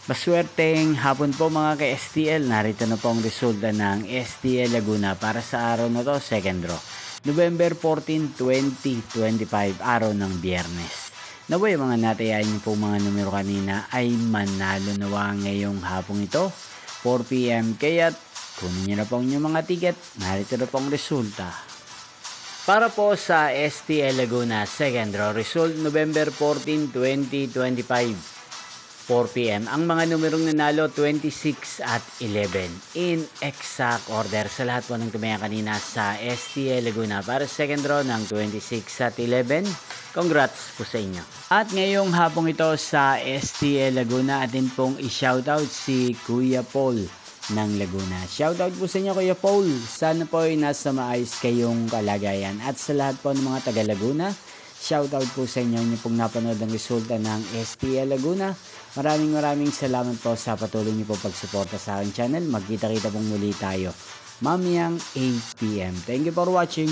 Maswerteng hapon po mga ka-STL. Narito na po ang resulta ng STL Laguna para sa araw na to, second draw. November 14, 2025, araw ng Biyernes. Naway mga natayain niyo po mga numero kanina ay manalo nawa ngayong hapong ito, 4 PM. Kaya kunin niyo na po ang inyong mga ticket. Narito na po ang resulta. Para po sa STL Laguna, second draw, result November 14, 2025. 4 PM. Ang mga numerong nanalo 26 at 11 in exact order sa lahat po ng tumaya kanina sa STL Laguna para second draw ng 26 at 11. Congrats po sa inyo. At ngayong hapong ito sa STL Laguna atin pong i-shoutout si Kuya Paul ng Laguna. Shoutout po sa inyo Kuya Paul. Sana po ay nasa maayos kayong kalagayan. At sa lahat po ng mga taga Laguna, shoutout po sa inyo pong napanood ang resulta ng STL Laguna. Maraming salamat po sa patuloy niyo po pagsuporta sa aking channel. Magkita-kita pong muli tayo mamayang 8 PM. Thank you for watching.